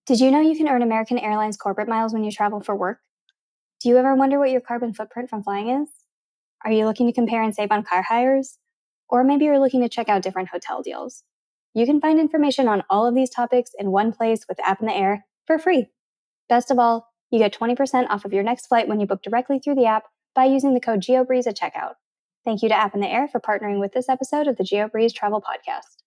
Did you know you can earn American Airlines corporate miles when you travel for work? Do you ever wonder what your carbon footprint from flying is? Are you looking to compare and save on car hires? Or maybe you're looking to check out different hotel deals. You can find information on all of these topics in one place with the app in the air for free. Best of all, you get 20% off of your next flight when you book directly through the app by using the code Geobreeze at checkout. Thank you to App in the Air for partnering with this episode of the Geobreeze Travel Podcast.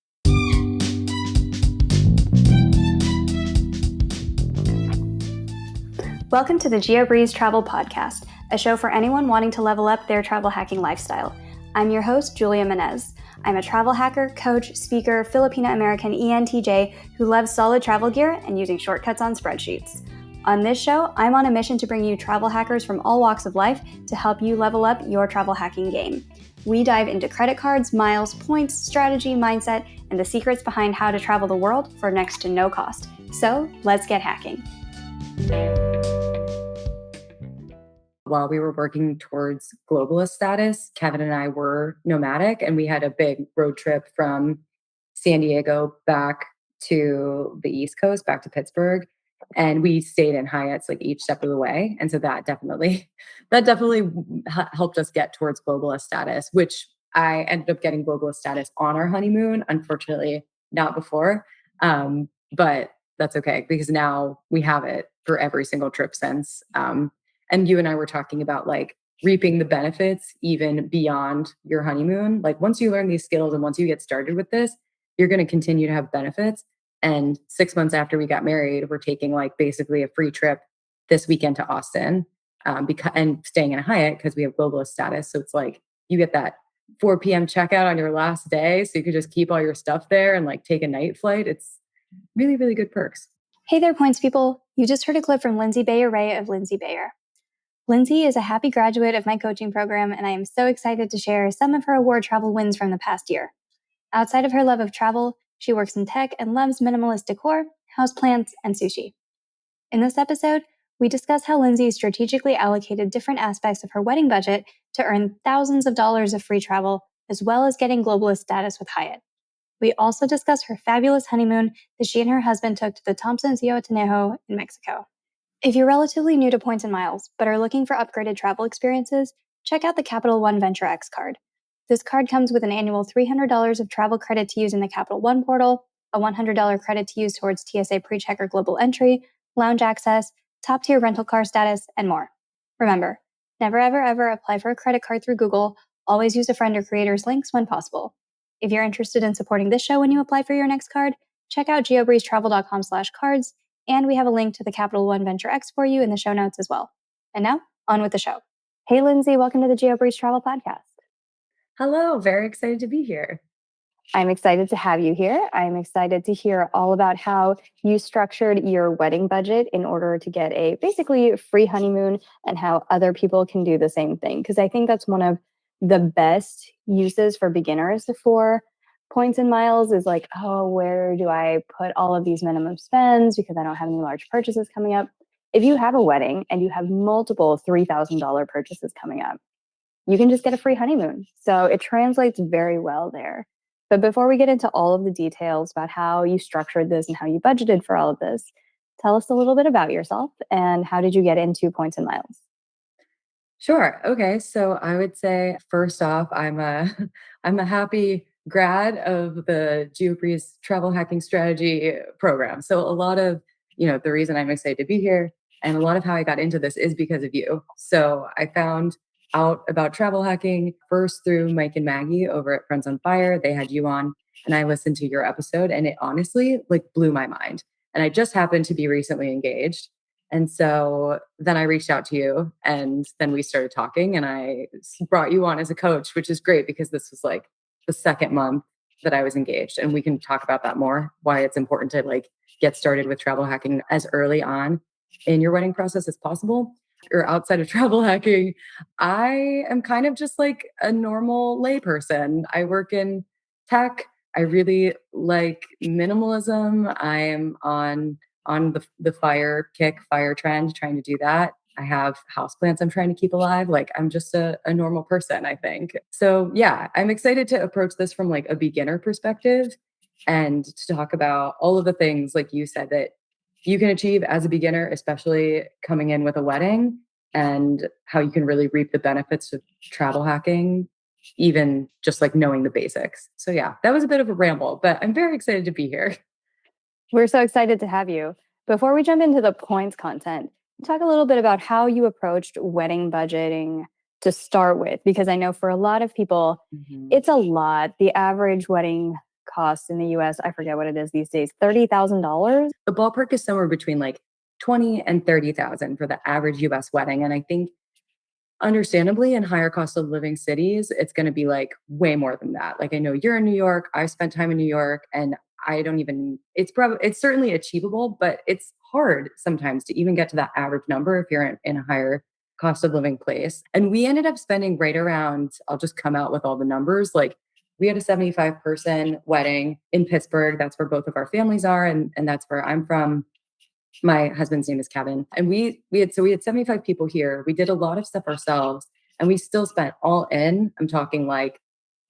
Welcome to the Geobreeze Travel Podcast, a show for anyone wanting to level up their travel hacking lifestyle. I'm your host, Julia Menez. I'm a travel hacker, coach, speaker, Filipino-American ENTJ who loves solid travel gear and using shortcuts on spreadsheets. On this show, I'm on a mission to bring you travel hackers from all walks of life to help you level up your travel hacking game. We dive into credit cards, miles, points, strategy, mindset, and the secrets behind how to travel the world for next to no cost. So let's get hacking. While we were working towards globalist status, Kevin and I were nomadic, and we had a big road trip from San Diego back to the East Coast, back to Pittsburgh. And we stayed in Hyatts like each step of the way. And so that definitely helped us get towards globalist status, which I ended up getting globalist status on our honeymoon. Unfortunately, not before. But that's okay because now we have it for every single trip since. And you and I were talking about like reaping the benefits even beyond your honeymoon. Like once you learn these skills and once you get started with this, you're going to continue to have benefits. And 6 months after we got married, we're taking like basically a free trip this weekend to Austin and staying in a Hyatt because we have globalist status. So it's like you get that 4 p.m. checkout on your last day. So you could just keep all your stuff there and like take a night flight. It's really, really good perks. Hey there, points people. You just heard a clip from Lindsay Bayer Ray of Lindsay Bayer. Lindsay is a happy graduate of my coaching program, and I am so excited to share some of her award travel wins from the past year. Outside of her love of travel, she works in tech and loves minimalist decor, houseplants, and sushi. In this episode, we discuss how Lindsay strategically allocated different aspects of her wedding budget to earn thousands of dollars of free travel, as well as getting globalist status with Hyatt. We also discuss her fabulous honeymoon that she and her husband took to the Thompson Zihuatanejo in Mexico. If you're relatively new to points and miles, but are looking for upgraded travel experiences, check out the Capital One Venture X card. This card comes with an annual $300 of travel credit to use in the Capital One portal, a $100 credit to use towards TSA PreCheck or global entry, lounge access, top-tier rental car status, and more. Remember, never ever ever apply for a credit card through Google. Always use a friend or creator's links when possible. If you're interested in supporting this show when you apply for your next card, check out geobreezetravel.com/cards. And we have a link to the Capital One Venture X for you in the show notes as well. And now, on with the show. Hey, Lindsay, welcome to the Geobreeze Travel Podcast. Hello, very excited to be here. I'm excited to have you here. I'm excited to hear all about how you structured your wedding budget in order to get a basically free honeymoon and how other people can do the same thing. Because I think that's one of the best uses for beginners for points and miles is like, oh, where do I put all of these minimum spends because I don't have any large purchases coming up. If you have a wedding and you have multiple $3,000 purchases coming up, you can just get a free honeymoon. So it translates very well there. But before we get into all of the details about how you structured this and how you budgeted for all of this, tell us a little bit about yourself and how did you get into points and miles? Sure. Okay. So I would say first off, I'm a happy grad of the Geobreeze travel hacking strategy program. So a lot of, the reason I'm excited to be here and a lot of how I got into this is because of you. So I found out about travel hacking first through Mike and Maggie over at Friends on Fire. They had you on and I listened to your episode and it honestly like blew my mind. And I just happened to be recently engaged. And so then I reached out to you and then we started talking and I brought you on as a coach, which is great because this was like the second month that I was engaged. And we can talk about that more, why it's important to like get started with travel hacking as early on in your wedding process as possible. Or outside of travel hacking, I am kind of just like a normal layperson. I work in tech. I really like minimalism. I am on the fire trend, trying to do that. I have houseplants I'm trying to keep alive. Like I'm just a normal person, I think. So yeah, I'm excited to approach this from like a beginner perspective and to talk about all of the things, like you said, that you can achieve as a beginner, especially coming in with a wedding, and how you can really reap the benefits of travel hacking, even just like knowing the basics. So, yeah, that was a bit of a ramble, but I'm very excited to be here. We're so excited to have you. Before we jump into the points content, talk a little bit about how you approached wedding budgeting to start with, because I know for a lot of people, Mhm. it's a lot. The average wedding cost in the US, I forget what it is these days, $30,000. The ballpark is somewhere between like 20 and 30,000 for the average US wedding. And I think understandably, in higher cost of living cities, it's gonna be, like, way more than that. Like, I know you're in New York, I've spent time in New York, and I don't even it's certainly achievable, but it's hard sometimes to even get to that average number if you're in a higher cost of living place. And we ended up spending right around I'll just come out with all the numbers, like, we had a 75-person wedding in Pittsburgh, that's where both of our families are, and that's where I'm from. My husband's name is Kevin. And we had 75 people here. We did a lot of stuff ourselves and we still spent all in. I'm talking like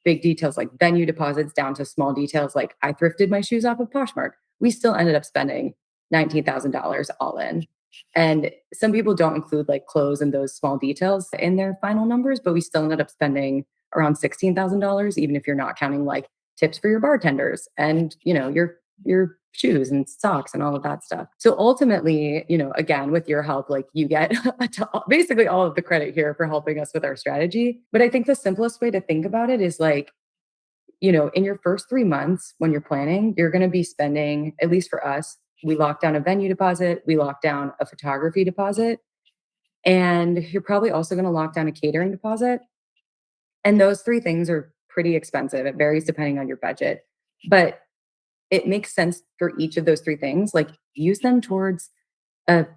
big details like venue deposits down to small details like I thrifted my shoes off of Poshmark. We still ended up spending $19,000 all in. And some people don't include like clothes and those small details in their final numbers, but we still ended up spending around $16,000 even if you're not counting like tips for your bartenders and, your shoes and socks and all of that stuff. So ultimately, again, with your help, like you get basically all of the credit here for helping us with our strategy. But I think the simplest way to think about it is like, in your first 3 months when you're planning, you're going to be spending, at least for us, we lock down a venue deposit, we lock down a photography deposit, and you're probably also going to lock down a catering deposit. And those three things are pretty expensive. It varies depending on your budget. But it makes sense for each of those three things. Like use them towards a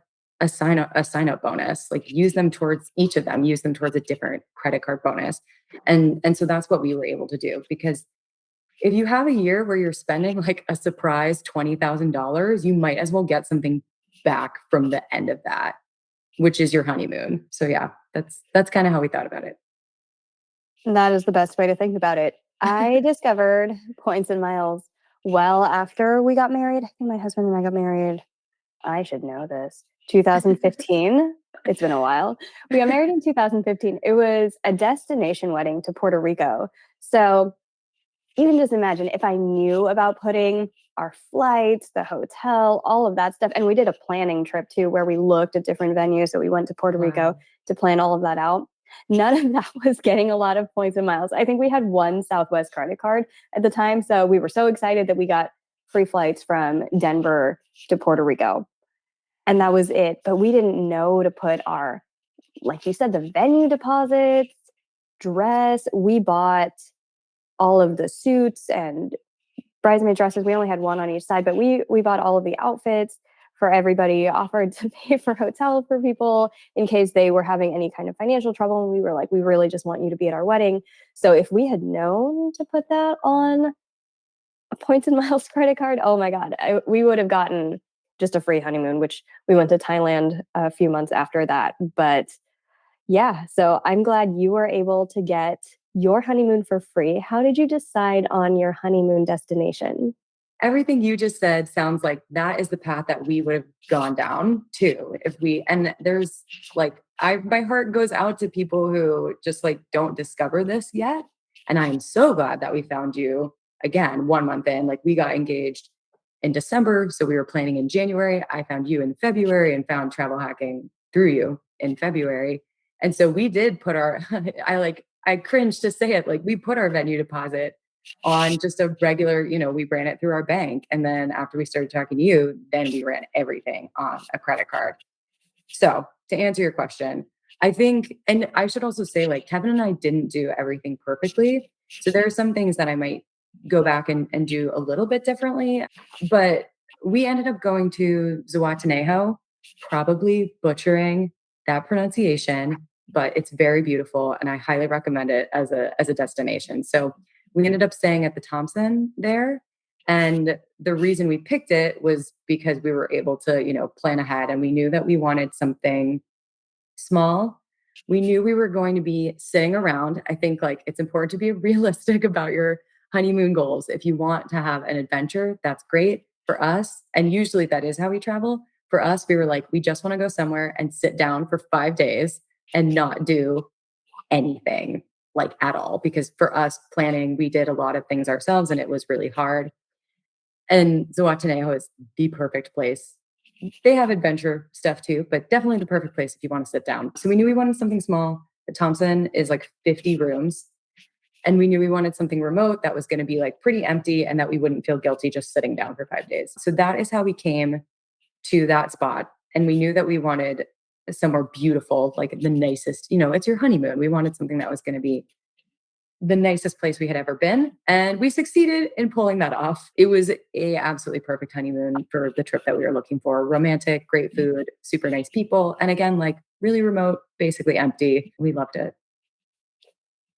a sign up bonus. Like use them towards each of them. Use them towards a different credit card bonus, and so that's what we were able to do. Because if you have a year where you're spending like a surprise $20,000, you might as well get something back from the end of that, which is your honeymoon. So yeah, that's kind of how we thought about it. That is the best way to think about it. I discovered points and miles well after we got married. I think my husband and I got married. I should know this. 2015. It's been a while. We got married in 2015. It was a destination wedding to Puerto Rico. So even just imagine if I knew about putting our flights, the hotel, all of that stuff. And we did a planning trip too, where we looked at different venues. So we went to Puerto Rico Wow. to plan all of that out. None of that was getting a lot of points and miles. I think we had one Southwest credit card at the time. So we were so excited that we got free flights from Denver to Puerto Rico. And that was it. But we didn't know to put our, like you said, the venue deposits, dress. We bought all of the suits and bridesmaid dresses. We only had one on each side, but we bought all of the outfits for everybody, offered to pay for hotels for people in case they were having any kind of financial trouble. And we were like, we really just want you to be at our wedding. So if we had known to put that on a points and miles credit card, oh my God, we would have gotten just a free honeymoon, which we went to Thailand a few months after that. But yeah, so I'm glad you were able to get your honeymoon for free. How did you decide on your honeymoon destination? Everything you just said sounds like that is the path that we would have gone down too. If we, and there's like, my heart goes out to people who just like don't discover this yet. And I am so glad that we found you again 1 month in. Like we got engaged in December. So we were planning in January. I found you in February and found travel hacking through you in February. And so we did put our, I cringe to say it, like we put our venue deposit on just a regular, we ran it through our bank. And then after we started talking to you, then we ran everything on a credit card. So to answer your question, I think, and I should also say, like Kevin and I didn't do everything perfectly. So there are some things that I might go back and do a little bit differently. But we ended up going to Zihuatanejo, probably butchering that pronunciation, but it's very beautiful and I highly recommend it as a destination. So we ended up staying at the Thompson there. And the reason we picked it was because we were able to, plan ahead and we knew that we wanted something small. We knew we were going to be sitting around. I think like it's important to be realistic about your honeymoon goals. If you want to have an adventure, that's great for us. And usually that is how we travel. For us, we were like, we just want to go somewhere and sit down for 5 days and not do anything like at all. Because for us planning, we did a lot of things ourselves and it was really hard. And Zihuatanejo is the perfect place. They have adventure stuff too, but definitely the perfect place if you want to sit down. So we knew we wanted something small. The Thompson is like 50 rooms. And we knew we wanted something remote that was going to be like pretty empty and that we wouldn't feel guilty just sitting down for 5 days. So that is how we came to that spot. And we knew that we wanted somewhere beautiful, like the nicest, it's your honeymoon. We wanted something that was going to be the nicest place we had ever been. And we succeeded in pulling that off. It was a absolutely perfect honeymoon for the trip that we were looking for. Romantic, great food, super nice people. And again, like really remote, basically empty. We loved it.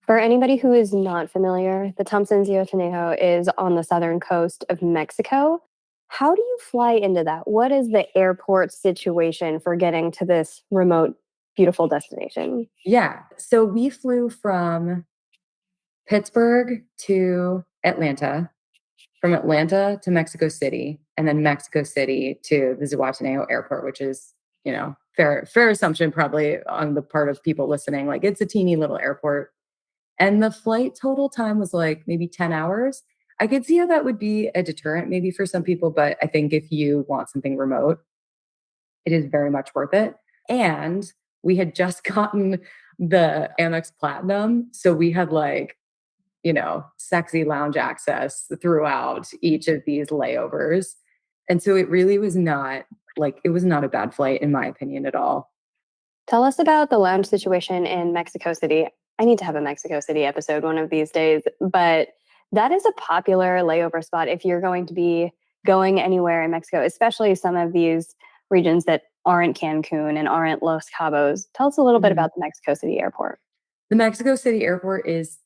For anybody who is not familiar, the Thompson Zihuatanejo is on the southern coast of Mexico. How do you fly into that? What is the airport situation for getting to this remote, beautiful destination? Yeah. So we flew from Pittsburgh to Atlanta, from Atlanta to Mexico City, and then Mexico City to the Zihuatanejo airport, which is, fair assumption probably on the part of people listening. Like it's a teeny little airport. And the flight total time was like maybe 10 hours. I could see how that would be a deterrent maybe for some people, but I think if you want something remote, it is very much worth it. And we had just gotten the Amex Platinum. So we had like, sexy lounge access throughout each of these layovers. And so it really was not it was not a bad flight, in my opinion, at all. Tell us about the lounge situation in Mexico City. I need to have a Mexico City episode one of these days, but that is a popular layover spot if you're going to be going anywhere in Mexico, especially some of these regions that aren't Cancun and aren't Los Cabos. Tell us a little bit about the Mexico City airport. The Mexico City airport is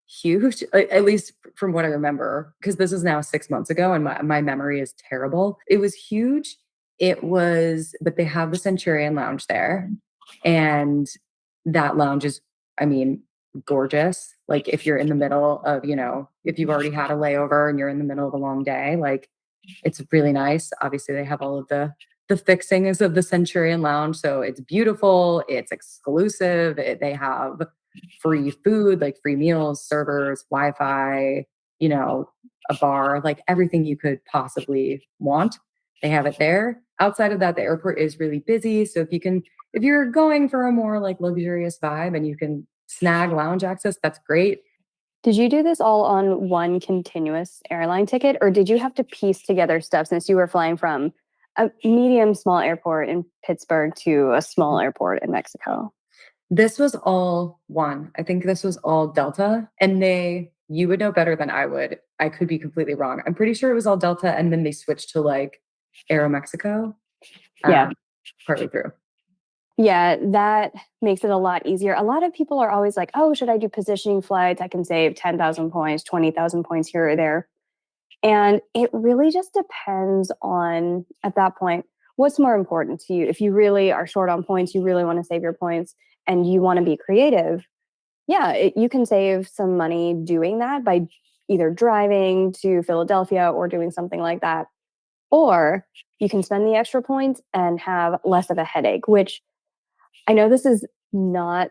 huge, at least from what I remember, because this is now 6 months ago and my memory is terrible. It was huge. But they have the Centurion Lounge there. And that lounge is, gorgeous. Like if you're in the middle of, if you've already had a layover and you're in the middle of a long day, like it's really nice. Obviously, they have all of the fixings of the Centurion Lounge. So it's beautiful. It's exclusive. They have free food, like free meals, servers, Wi-Fi, a bar, like everything you could possibly want. They have it there. Outside of that, the airport is really busy. So if you're going for a more like luxurious vibe and you can snag lounge access, that's great. Did you do this all on one continuous airline ticket, or did you have to piece together stuff since you were flying from a medium small airport in Pittsburgh to a small airport in Mexico? This was all one. I think this was all Delta. And you would know better than I would. I could be completely wrong. I'm pretty sure it was all Delta. And then they switched to like Aeromexico. Yeah. Partly through. Yeah, that makes it a lot easier. A lot of people are always like, oh, should I do positioning flights? I can save 10,000 points, 20,000 points here or there. And it really just depends on, at that point, what's more important to you. If you really are short on points, you really want to save your points and you want to be creative, you can save some money doing that by either driving to Philadelphia or doing something like that. Or you can spend the extra points and have less of a headache, which I know this is not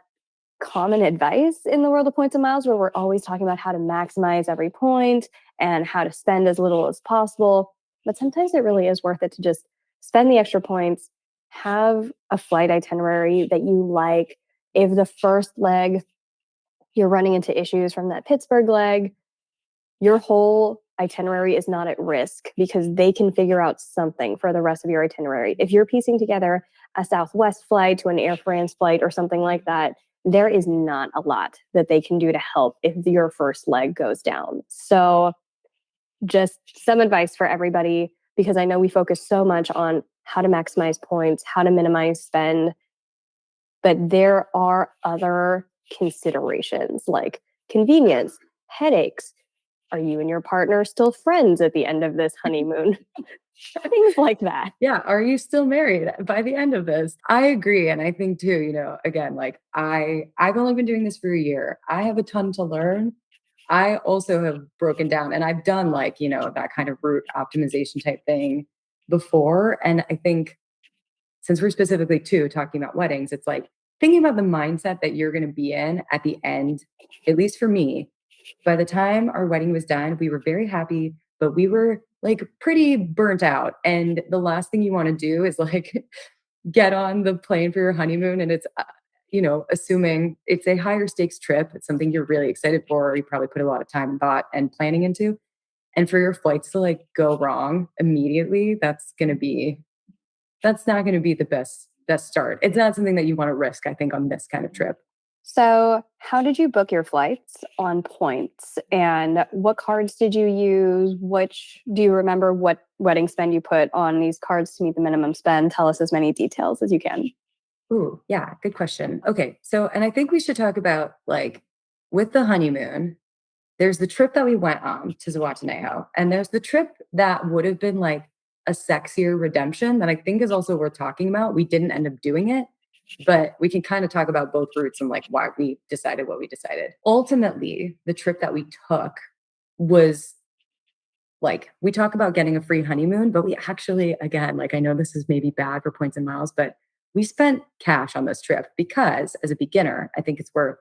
common advice in the world of points and miles, where we're always talking about how to maximize every point and how to spend as little as possible. But sometimes it really is worth it to just spend the extra points, have a flight itinerary that you like. If the first leg you're running into issues from that Pittsburgh leg, your whole itinerary is not at risk because they can figure out something for the rest of your itinerary. If you're piecing together a Southwest flight to an Air France flight or something like that, there is not a lot that they can do to help if your first leg goes down. So just some advice for everybody, because I know we focus so much on how to maximize points, how to minimize spend, but there are other considerations like convenience, headaches. Are you and your partner still friends at the end of this honeymoon? Things like that. Yeah. Are you still married by the end of this? I agree. And I think too, again, like I've only been doing this for a year. I have a ton to learn. I also have broken down and I've done that kind of route optimization type thing before. And I think since we're specifically too talking about weddings, it's like thinking about the mindset that you're going to be in at the end, at least for me. By the time our wedding was done, we were very happy, but we were like pretty burnt out. And the last thing you want to do is like get on the plane for your honeymoon and it's assuming it's a higher stakes trip, it's something you're really excited for, or you probably put a lot of time and thought and planning into. And for your flights to like go wrong immediately, that's not going to be the best start. It's not something that you want to risk, I think, on this kind of trip. So, how did you book your flights on points? And what cards did you use? Do you remember what wedding spend you put on these cards to meet the minimum spend? Tell us as many details as you can. Ooh, yeah, good question. Okay. So, and I think we should talk about like with the honeymoon, there's the trip that we went on to Zihuatanejo, and there's the trip that would have been like a sexier redemption that I think is also worth talking about. We didn't end up doing it, but we can kind of talk about both routes and like why we decided what we decided. Ultimately, the trip that we took was like, we talk about getting a free honeymoon, but we actually, again, like I know this is maybe bad for points and miles, but we spent cash on this trip because as a beginner, I think it's worth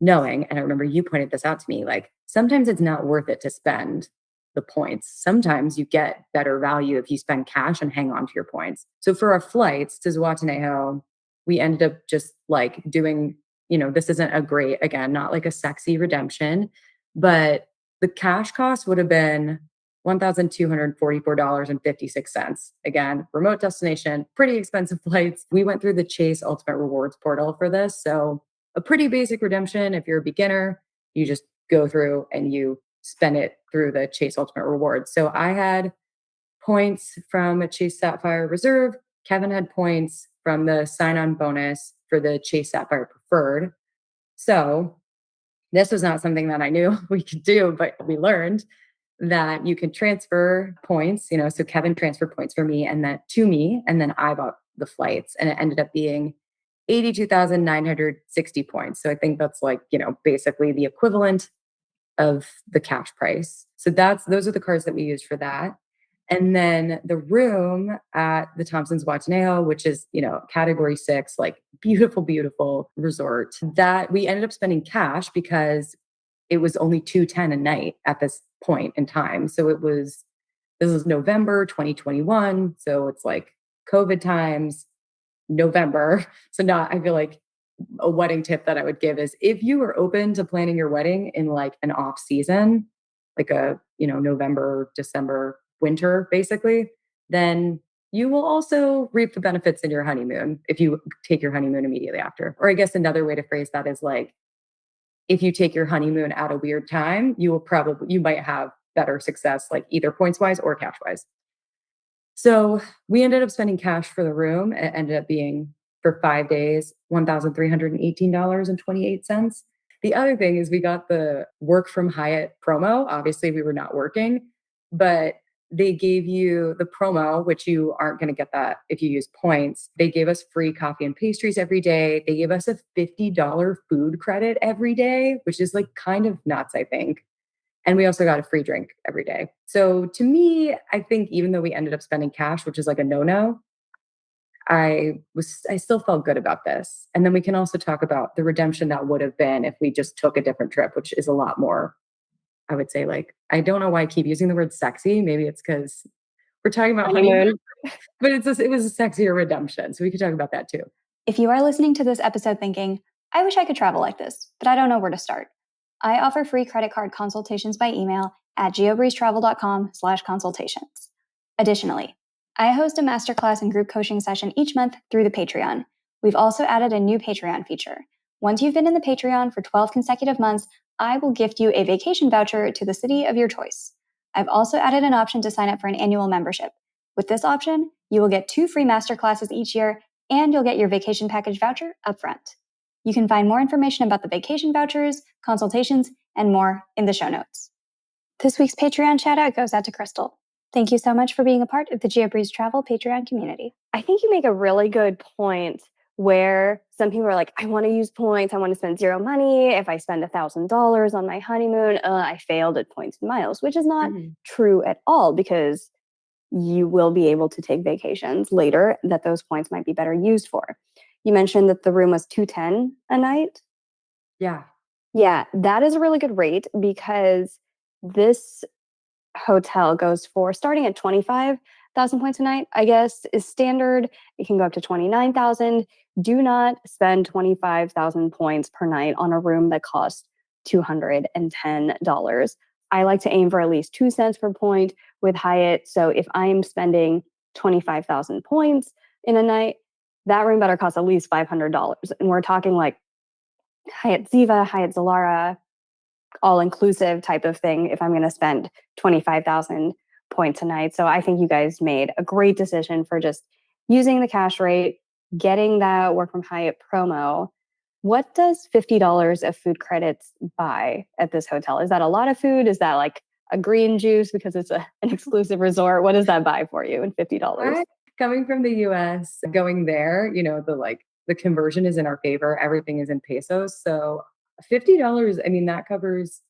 knowing, and I remember you pointed this out to me, like sometimes it's not worth it to spend the points. Sometimes you get better value if you spend cash and hang on to your points. So for our flights to Zihuatanejo, we ended up just like doing, this isn't a great, again, not like a sexy redemption, but the cash cost would have been $1,244.56. Again, remote destination, pretty expensive flights. We went through the Chase Ultimate Rewards portal for this. So a pretty basic redemption. If you're a beginner, you just go through and you spend it through the Chase Ultimate Rewards. So I had points from a Chase Sapphire Reserve. Kevin had points from the sign-on bonus for the Chase Sapphire Preferred. So this was not something that I knew we could do, but we learned that you can transfer points, so Kevin transferred points for me and that to me, and then I bought the flights and it ended up being 82,960 points. So I think that's like, basically the equivalent of the cash price. So those are the cards that we used for that. And then the room at the Thompson Zihuatanejo, which is, category 6, like beautiful, beautiful resort, that we ended up spending cash because it was only $210 a night at this point in time. So this is November 2021. So it's like COVID times, November. So I feel like a wedding tip that I would give is if you are open to planning your wedding in like an off season, like a, November, December, winter, basically, then you will also reap the benefits in your honeymoon if you take your honeymoon immediately after. Or I guess another way to phrase that is like, if you take your honeymoon at a weird time, you might have better success, like either points wise or cash wise. So we ended up spending cash for the room. It ended up being for 5 days, $1,318.28. The other thing is we got the work from Hyatt promo. Obviously, we were not working, but they gave you the promo, which you aren't going to get that if you use points. They gave us free coffee and pastries every day. They gave us a $50 food credit every day, which is like kind of nuts, I think. And we also got a free drink every day. So to me, I think even though we ended up spending cash, which is like a no-no, I still felt good about this. And then we can also talk about the redemption that would have been if we just took a different trip, which is a lot more, I would say, like, I don't know why I keep using the word sexy. Maybe it's because we're talking about honeymoon, but it was a sexier redemption. So we could talk about that too. If you are listening to this episode thinking, I wish I could travel like this, but I don't know where to start, I offer free credit card consultations by email at geobreezetravel.com/consultations. Additionally, I host a masterclass and group coaching session each month through the Patreon. We've also added a new Patreon feature. Once you've been in the Patreon for 12 consecutive months, I will gift you a vacation voucher to the city of your choice. I've also added an option to sign up for an annual membership. With this option, you will get 2 free masterclasses each year, and you'll get your vacation package voucher upfront. You can find more information about the vacation vouchers, consultations, and more in the show notes. This week's Patreon shout out goes out to Crystal. Thank you so much for being a part of the Geobreeze Travel Patreon community. I think you make a really good point where some people are like, I want to use points. I want to spend zero money. If I spend $1,000 on my honeymoon, I failed at points and miles, which is not true at all, because you will be able to take vacations later that those points might be better used for. You mentioned that the room was 210 a night. Yeah. Yeah, that is a really good rate because this hotel goes for starting at 25,000 points a night, I guess is standard. It can go up to 29,000. Do not spend 25,000 points per night on a room that costs $210. I like to aim for at least 2 cents per point with Hyatt. So if I'm spending 25,000 points in a night, that room better cost at least $500. And we're talking like Hyatt Ziva, Hyatt Zilara, all inclusive type of thing if I'm going to spend 25,000 points a night. So I think you guys made a great decision for just using the cash rate, getting that work from Hyatt promo. What does $50 of food credits buy at this hotel? Is that a lot of food? Is that like a green juice because it's an exclusive resort? What does that buy for you in $50? Coming from the US, going there, the conversion is in our favor. Everything is in pesos. So $50, I mean, that covers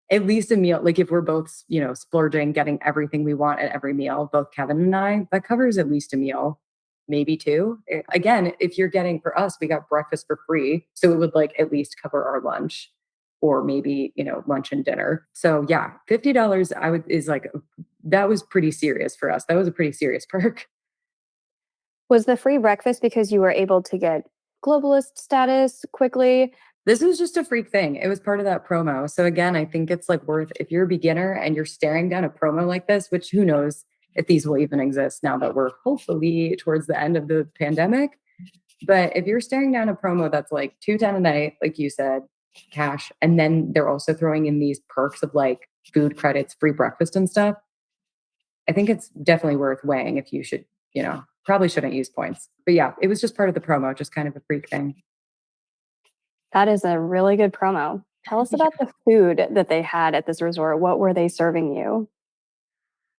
at least a meal. Like if we're both, splurging, getting everything we want at every meal, both Kevin and I, that covers at least a meal, maybe two. Again, if you're getting, for us, we got breakfast for free. So it would like at least cover our lunch or maybe, lunch and dinner. So yeah, $50 that was pretty serious for us. That was a pretty serious perk. Was the free breakfast because you were able to get globalist status quickly? This was just a freak thing. It was part of that promo. So again, I think it's like worth, if you're a beginner and you're staring down a promo like this, which who knows if these will even exist now that we're hopefully towards the end of the pandemic. But if you're staring down a promo that's like 210 a night, like you said, cash, and then they're also throwing in these perks of like food credits, free breakfast and stuff, I think it's definitely worth weighing if you should, probably shouldn't use points. But yeah, it was just part of the promo, just kind of a freak thing. That is a really good promo. Tell us about the food that they had at this resort. What were they serving you?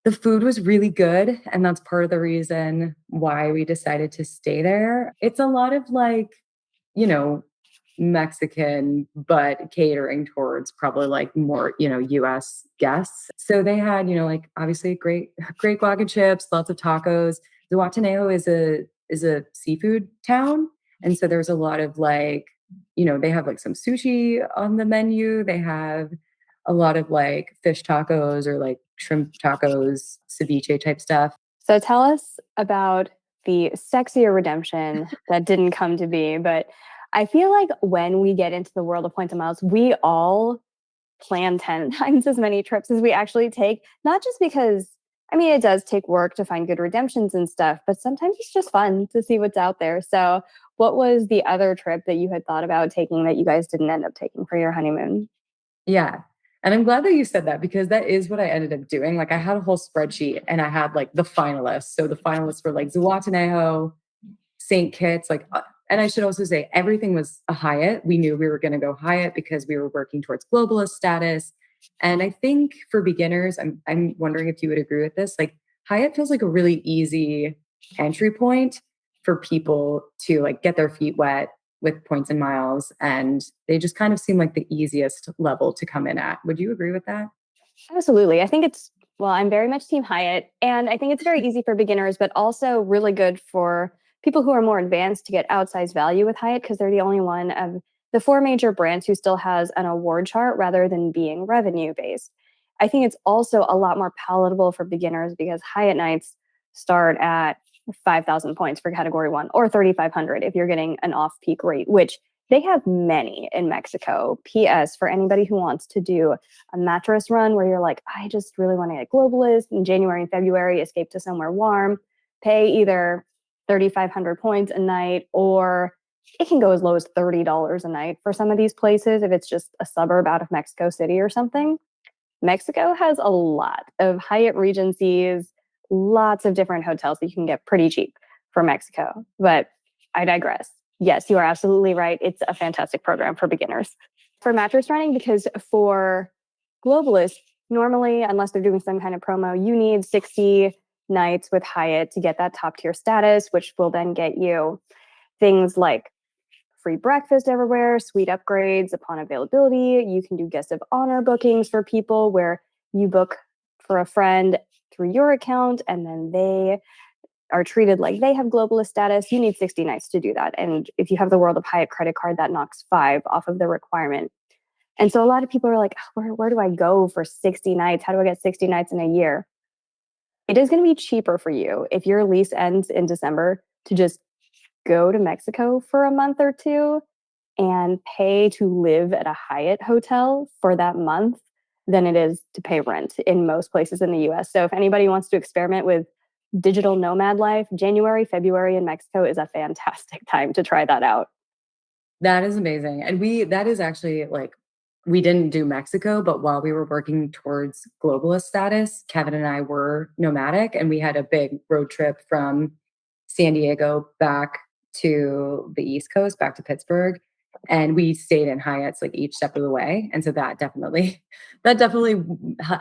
The food was really good, and that's part of the reason why we decided to stay there. It's a lot of like, Mexican, but catering towards probably like more, US guests. So they had, like obviously great guac and chips, lots of tacos. Zihuatanejo is a seafood town. And so there's a lot of like, they have like some sushi on the menu. They have a lot of like fish tacos or like shrimp tacos, ceviche type stuff. So tell us about the sexier redemption that didn't come to be. But I feel like when we get into the world of points and miles, we all plan 10 times as many trips as we actually take, not just because, I mean, it does take work to find good redemptions and stuff, but sometimes it's just fun to see what's out there. So what was the other trip that you had thought about taking that you guys didn't end up taking for your honeymoon? Yeah. And I'm glad that you said that because that is what I ended up doing. Like I had a whole spreadsheet and I had like the finalists. So the finalists were like Zihuatanejo, St. Kitts, and I should also say everything was a Hyatt. We knew we were going to go Hyatt because we were working towards globalist status. And I think for beginners, I'm wondering if you would agree with this. Like Hyatt feels like a really easy entry point for people to like get their feet wet with points and miles. And they just kind of seem like the easiest level to come in at. Would you agree with that? Absolutely. I think I'm very much Team Hyatt. And I think it's very easy for beginners, but also really good for people who are more advanced to get outsized value with Hyatt because they're the only one of the four major brands who still has an award chart rather than being revenue based. I think it's also a lot more palatable for beginners because Hyatt nights start at 5,000 points for category one or 3,500 if you're getting an off peak rate, which they have many in Mexico. PS, for anybody who wants to do a mattress run where you're like, I just really want to get globalist in January and February, escape to somewhere warm, pay either 3,500 points a night, or it can go as low as $30 a night for some of these places if it's just a suburb out of Mexico City or something. Mexico has a lot of Hyatt Regencies, lots of different hotels that you can get pretty cheap for Mexico. But I digress. Yes, you are absolutely right. It's a fantastic program for beginners. For mattress running, because for Globalist, normally, unless they're doing some kind of promo, you need 60 nights with Hyatt to get that top tier status, which will then get you things like free breakfast everywhere, suite upgrades upon availability. You can do guest of honor bookings for people where you book for a friend through your account, and then they are treated like they have globalist status. You need 60 nights to do that. And if you have the World of Hyatt credit card, that knocks 5 off of the requirement. And so a lot of people are like, where do I go for 60 nights? How do I get 60 nights in a year? It is going to be cheaper for you if your lease ends in December to just go to Mexico for a month or two and pay to live at a Hyatt hotel for that month than it is to pay rent in most places in the US. So if anybody wants to experiment with digital nomad life, January, February in Mexico is a fantastic time to try that out. That is amazing. And that is actually like, we didn't do Mexico, but while we were working towards globalist status, Kevin and I were nomadic, and we had a big road trip from San Diego back to the East Coast, back to Pittsburgh. And we stayed in Hyatts like each step of the way. And so that definitely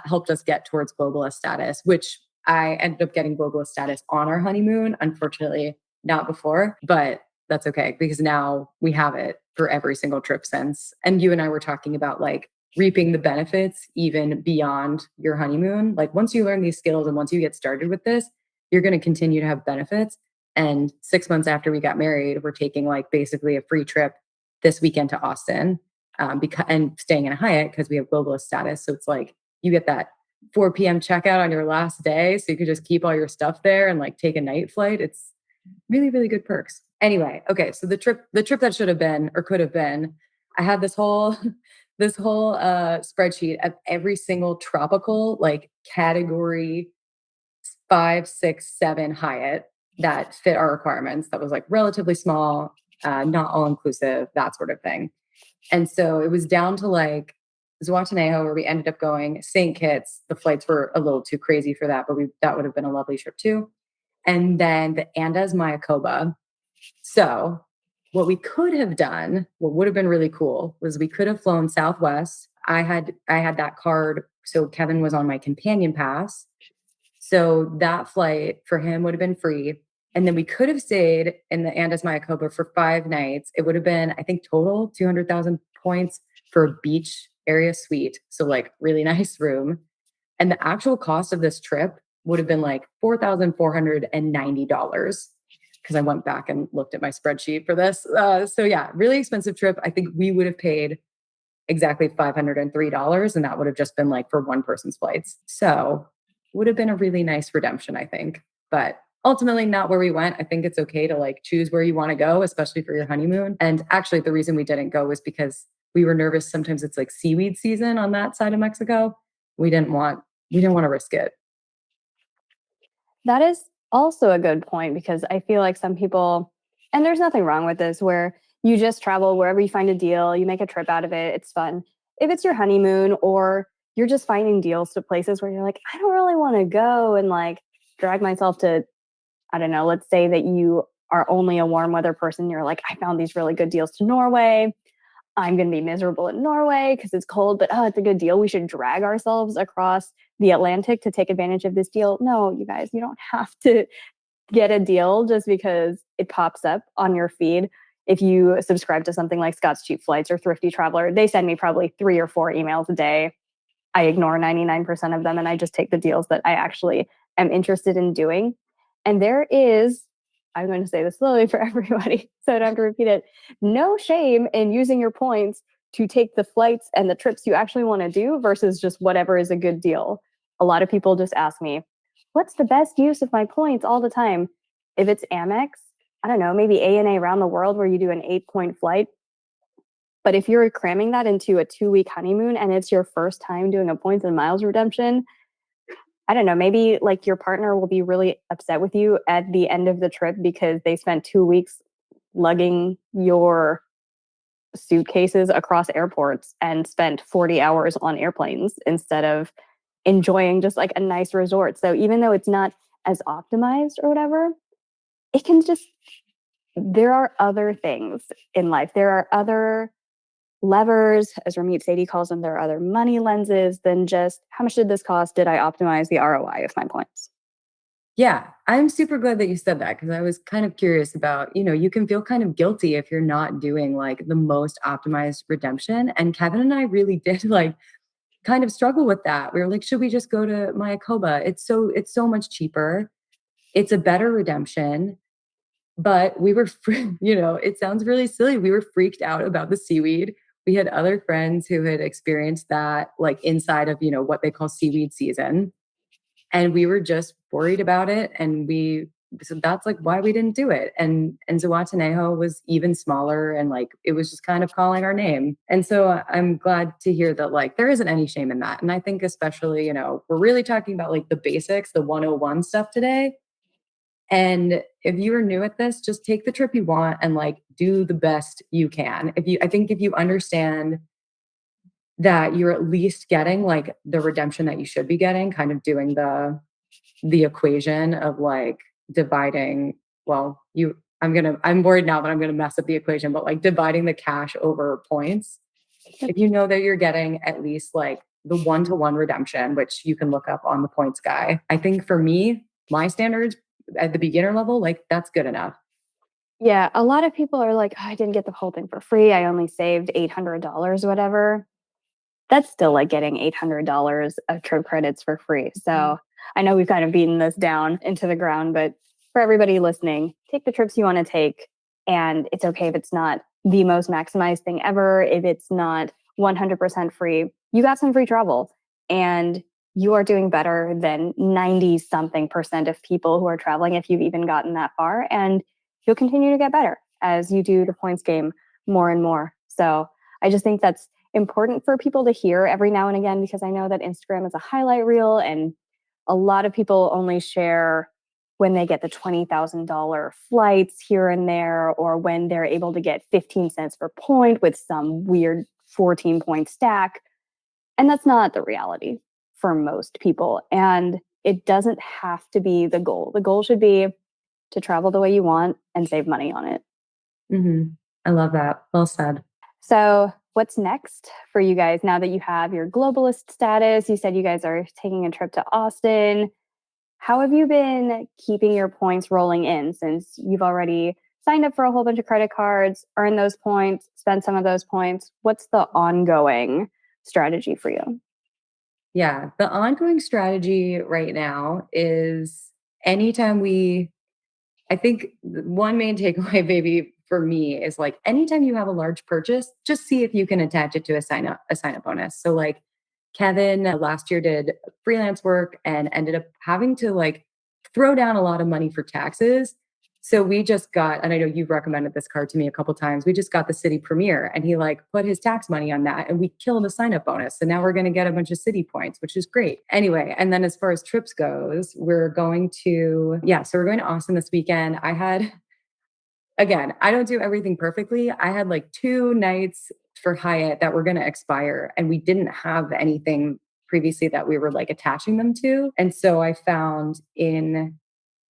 helped us get towards globalist status, which I ended up getting globalist status on our honeymoon. Unfortunately, not before, but that's okay because now we have it for every single trip since. And you and I were talking about like reaping the benefits even beyond your honeymoon. Like once you learn these skills and once you get started with this, you're going to continue to have benefits. And 6 months after we got married, we're taking like basically a free trip this weekend to Austin and staying in a Hyatt because we have globalist status. So it's like you get that 4 p.m. checkout on your last day. So you could just keep all your stuff there and like take a night flight. It's really, really good perks. Anyway, okay. So the trip that should have been or could have been, I had this whole spreadsheet of every single tropical like category 5, 6, 7 Hyatt that fit our requirements. That was like relatively small, not all inclusive, that sort of thing. And so it was down to like Zihuatanejo, where we ended up going. St. Kitts, the flights were a little too crazy for that, but that would have been a lovely trip too. And then the Andes Mayakoba. So what we could have done, what would have been really cool, was we could have flown Southwest. I had that card, so Kevin was on my companion pass. So that flight for him would have been free. And then we could have stayed in the Andes Mayakoba for 5 nights. It would have been, I think, total 200,000 points for a beach area suite. So like really nice room. And the actual cost of this trip would have been like $4,490 because I went back and looked at my spreadsheet for this. So yeah, really expensive trip. I think we would have paid exactly $503, and that would have just been like for one person's flights. So would have been a really nice redemption, I think. But ultimately not where we went. I think it's okay to like choose where you want to go, especially for your honeymoon. And actually the reason we didn't go was because we were nervous. Sometimes it's like seaweed season on that side of Mexico. We didn't want to risk it. That is also a good point because I feel like some people, and there's nothing wrong with this, where you just travel wherever you find a deal, you make a trip out of it, it's fun. If it's your honeymoon or you're just finding deals to places where you're like, I don't really want to go and like drag myself to, I don't know, let's say that you are only a warm weather person. You're like, I found these really good deals to Norway. I'm going to be miserable in Norway because it's cold, but it's a good deal. We should drag ourselves across the Atlantic to take advantage of this deal. No, you guys, you don't have to get a deal just because it pops up on your feed. If you subscribe to something like Scott's Cheap Flights or Thrifty Traveler, they send me probably 3 or 4 emails a day. I ignore 99% of them and I just take the deals that I actually am interested in doing. And there is, I'm going to say this slowly for everybody so I don't have to repeat it, no shame in using your points to take the flights and the trips you actually want to do versus just whatever is a good deal. A lot of people just ask me, what's the best use of my points all the time? If it's Amex, I don't know, maybe ANA Around the World where you do an 8-point flight. But if you're cramming that into a 2-week honeymoon and it's your first time doing a points and miles redemption, I don't know, maybe like your partner will be really upset with you at the end of the trip because they spent 2 weeks lugging your suitcases across airports and spent 40 hours on airplanes instead of enjoying just like a nice resort. So even though it's not as optimized or whatever, it can just, there are other things in life. There are other levers, as Ramit Sethi calls them, there are other money lenses than just how much did this cost? Did I optimize the ROI of my points? Yeah, I'm super glad that you said that because I was kind of curious about, you can feel kind of guilty if you're not doing like the most optimized redemption. And Kevin and I really did like kind of struggle with that. We were like, should we just go to Mayakoba? It's so much cheaper. It's a better redemption. But we were, it sounds really silly. We were freaked out about the seaweed. We had other friends who had experienced that, like inside of, what they call seaweed season. And we were just worried about it. And so that's like why we didn't do it. And Zihuatanejo was even smaller, and like it was just kind of calling our name. And so I'm glad to hear that like there isn't any shame in that. And I think especially, we're really talking about like the basics, the 101 stuff today. And if you are new at this, just take the trip you want and like do the best you can. I think if you understand that you're at least getting like the redemption that you should be getting, kind of doing the equation of like dividing, I'm worried now that I'm gonna mess up the equation, but like dividing the cash over points. If you know that you're getting at least like the 1-to-1 redemption, which you can look up on the points guy. I think for me, my standards at the beginner level, like that's good enough. Yeah, a lot of people are like, oh, I didn't get the whole thing for free. I only saved $800, whatever. That's still like getting $800 of trip credits for free. So I know we've kind of beaten this down into the ground, but for everybody listening, take the trips you want to take. And it's okay if it's not the most maximized thing ever, if it's not 100% free. You got some free travel, and you are doing better than 90 something percent of people who are traveling, if you've even gotten that far. And you'll continue to get better as you do the points game more and more. So I just think that's important for people to hear every now and again, because I know that Instagram is a highlight reel, and a lot of people only share when they get the $20,000 flights here and there, or when they're able to get 15 cents per point with some weird 14-point stack. And that's not the reality for most people. And it doesn't have to be the goal. The goal should be to travel the way you want and save money on it. Mm-hmm. I love that. Well said. So what's next for you guys now that you have your globalist status? You said you guys are taking a trip to Austin. How have you been keeping your points rolling in, since you've already signed up for a whole bunch of credit cards, earned those points, spent some of those points? What's the ongoing strategy for you? Yeah, the ongoing strategy right now is anytime I think one main takeaway, maybe for me, is like anytime you have a large purchase, just see if you can attach it to a sign up bonus. So like Kevin last year did freelance work and ended up having to like throw down a lot of money for taxes. So we just got, and I know you've recommended this card to me a couple times. We just got the city premiere, and he like put his tax money on that, and we killed a sign up bonus. So now we're going to get a bunch of city points, which is great. Anyway, and then as far as trips goes, so we're going to Austin this weekend. Again, I don't do everything perfectly. I had like 2 nights for Hyatt that were going to expire, and we didn't have anything previously that we were like attaching them to. And so I found in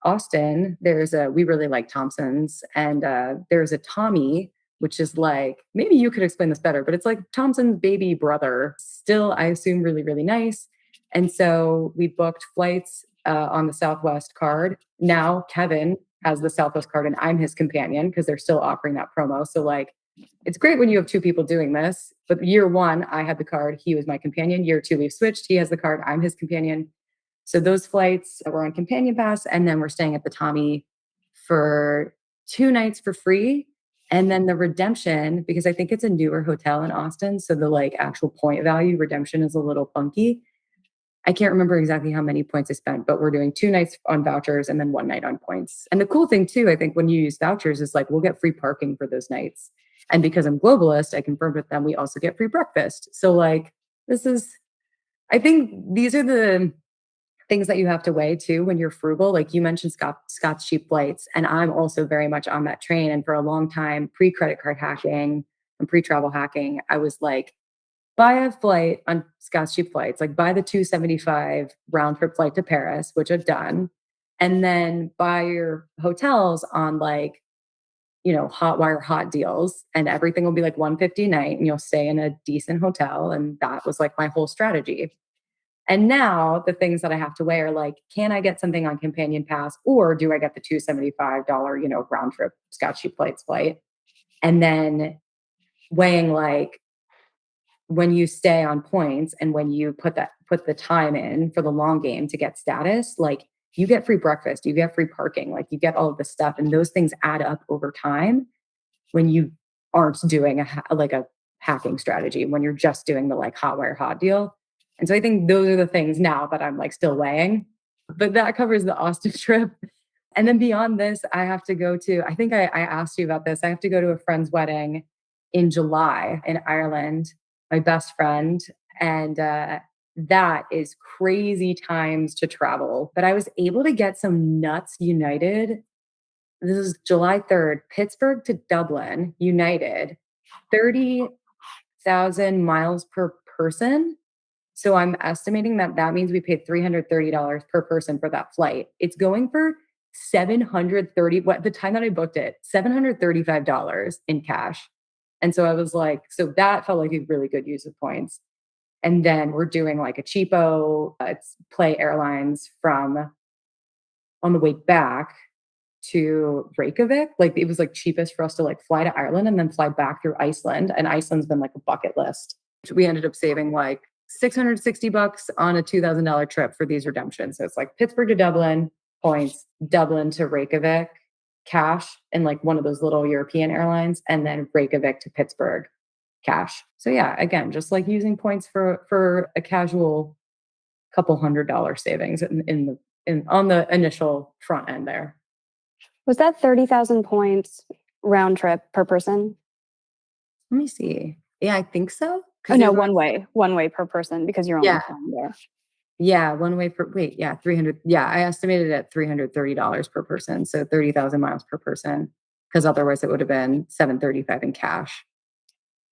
Austin, we really like Thompson's, and there's a Tommy, which is like, maybe you could explain this better, but it's like Thompson's baby brother. Still, I assume really, really nice. And so we booked flights on the Southwest card. Now Kevin has the Southwest card and I'm his companion, because they're still offering that promo. So like, it's great when you have 2 people doing this, but year 1, I had the card. He was my companion. Year 2, we've switched. He has the card. I'm his companion. So those flights were on Companion Pass, and then we're staying at the Tommy for 2 nights for free. And then the redemption, because I think it's a newer hotel in Austin, so the like actual point value redemption is a little funky. I can't remember exactly how many points I spent, but we're doing 2 nights on vouchers and then 1 night on points. And the cool thing too, I think when you use vouchers, is like we'll get free parking for those nights. And because I'm globalist, I confirmed with them, we also get free breakfast. So like I think these are the things that you have to weigh too when you're frugal. Like you mentioned Scott's cheap flights, and I'm also very much on that train. And for a long time, pre-credit card hacking and pre-travel hacking, I was like, buy a flight on Scott's cheap flights, like buy the 275 round trip flight to Paris, which I've done, and then buy your hotels on like, Hotwire hot deals, and everything will be like 150 a night, and you'll stay in a decent hotel. And that was like my whole strategy. And now the things that I have to weigh are like, can I get something on Companion Pass, or do I get the $275, round trip Scotch Cheap Flights flight? And then weighing like, when you stay on points and when you put the time in for the long game to get status, like you get free breakfast, you get free parking, like you get all of this stuff. And those things add up over time when you aren't doing a hacking strategy, when you're just doing the like hot wire hot deal. And so I think those are the things now that I'm like still weighing, but that covers the Austin trip. And then beyond this, I have to go to, I think I asked you about this. I have to go to a friend's wedding in July in Ireland, my best friend. And that is crazy times to travel. But I was able to get some nuts United. This is July 3rd, Pittsburgh to Dublin, United, 30,000 miles per person. So I'm estimating that means we paid $330 per person for that flight. It's going for the time that I booked it, $735 in cash. And so I was like, so that felt like a really good use of points. And then we're doing like a cheapo, it's Play Airlines from on the way back to Reykjavik. Like it was like cheapest for us to like fly to Ireland and then fly back through Iceland. And Iceland's been like a bucket list. We ended up saving like $660 on a $2,000 trip for these redemptions. So it's like Pittsburgh to Dublin, points, Dublin to Reykjavik, cash, and like one of those little European airlines, and then Reykjavik to Pittsburgh, cash. So yeah, again, just like using points for a casual couple $100 savings on the initial front end there. Was that 30,000 points round trip per person? Let me see. Yeah, I think so. Oh, no, one way per person because you're only flying there. Yeah, 300. Yeah, I estimated it at $330 per person. So 30,000 miles per person, because otherwise it would have been $735 in cash.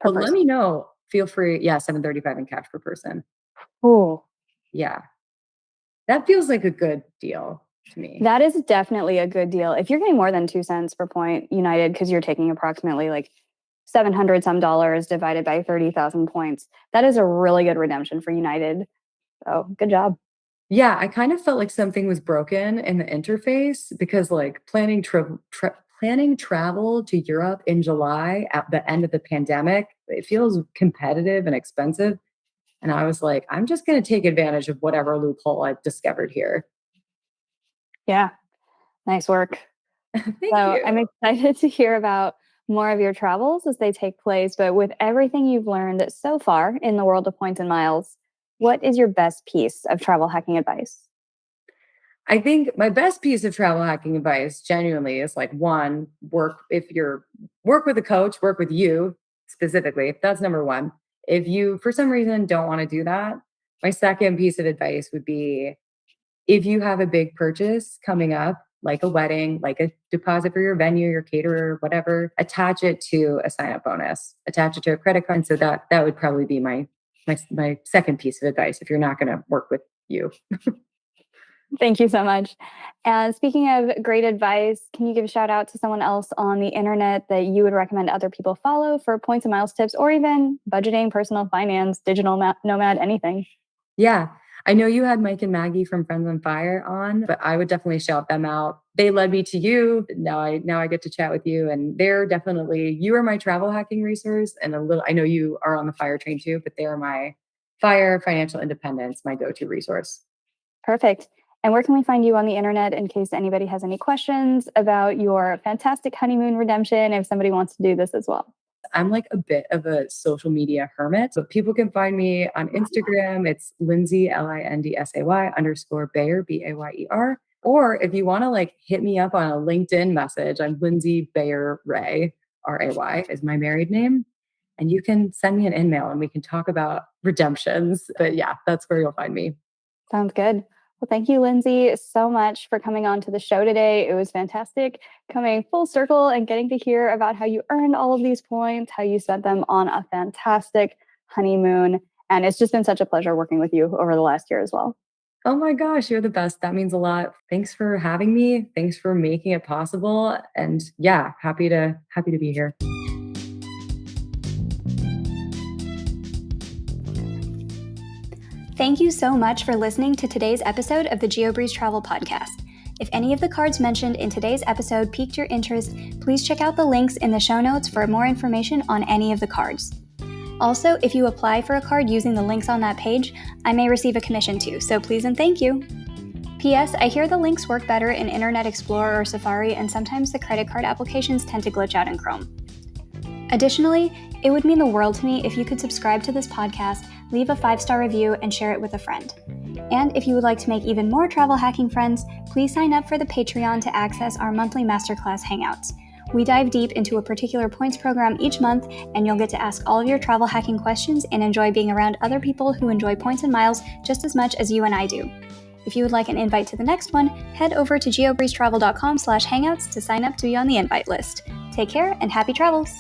But let me know. Feel free. Yeah, $735 in cash per person. Oh, yeah. That feels like a good deal to me. That is definitely a good deal. If you're getting more than 2 cents per point United, because you're taking approximately like $700 some divided by 30,000 points, that is a really good redemption for United. So good job. Yeah, I kind of felt like something was broken in the interface because like planning travel to Europe in July at the end of the pandemic, it feels competitive and expensive. And I was like, I'm just going to take advantage of whatever loophole I've discovered here. Yeah, nice work. Thank you. I'm excited to hear about more of your travels as they take place. But with everything you've learned so far in the world of points and miles, what is your best piece of travel hacking advice? I think my best piece of travel hacking advice genuinely is like, one, work with a coach, work with you specifically. That's number one. If you, for some reason, don't want to do that, my second piece of advice would be if you have a big purchase coming up, like a wedding, like a deposit for your venue, your caterer, whatever, attach it to a sign-up bonus, attach it to a credit card. And so that would probably be my second piece of advice if you're not going to work with you. Thank you so much. And speaking of great advice, can you give a shout out to someone else on the internet that you would recommend other people follow for points and miles tips, or even budgeting, personal finance, digital nomad, anything? Yeah. I know you had Mike and Maggie from Friends on Fire on, but I would definitely shout them out. They led me to you. Now I get to chat with you, and you are my travel hacking resource. And I know you are on the fire train too, but they're my fire, financial independence, my go-to resource. Perfect. And where can we find you on the internet in case anybody has any questions about your fantastic honeymoon redemption, if somebody wants to do this as well? I'm like a bit of a social media hermit. So people can find me on Instagram. It's Lindsay, LINDSAY _ Bayer, BAYER. Or if you want to like hit me up on a LinkedIn message, I'm Lindsay Bayer Ray, RAY is my married name. And you can send me an email and we can talk about redemptions. But yeah, that's where you'll find me. Sounds good. Well, thank you, Lindsay, so much for coming on to the show today. It was fantastic coming full circle and getting to hear about how you earned all of these points, how you spent them on a fantastic honeymoon. And it's just been such a pleasure working with you over the last year as well. Oh my gosh, you're the best. That means a lot. Thanks for having me. Thanks for making it possible. And yeah, happy to be here. Thank you so much for listening to today's episode of the Geobreeze Travel Podcast. If any of the cards mentioned in today's episode piqued your interest, please check out the links in the show notes for more information on any of the cards. Also, if you apply for a card using the links on that page, I may receive a commission too, so please and thank you. P.S. I hear the links work better in Internet Explorer or Safari, and sometimes the credit card applications tend to glitch out in Chrome. Additionally, it would mean the world to me if you could subscribe to this podcast, leave a 5-star review, and share it with a friend. And if you would like to make even more travel hacking friends, please sign up for the Patreon to access our monthly masterclass hangouts. We dive deep into a particular points program each month, and you'll get to ask all of your travel hacking questions and enjoy being around other people who enjoy points and miles just as much as you and I do. If you would like an invite to the next one, head over to geobreezetravel.com/hangouts to sign up to be on the invite list. Take care and happy travels!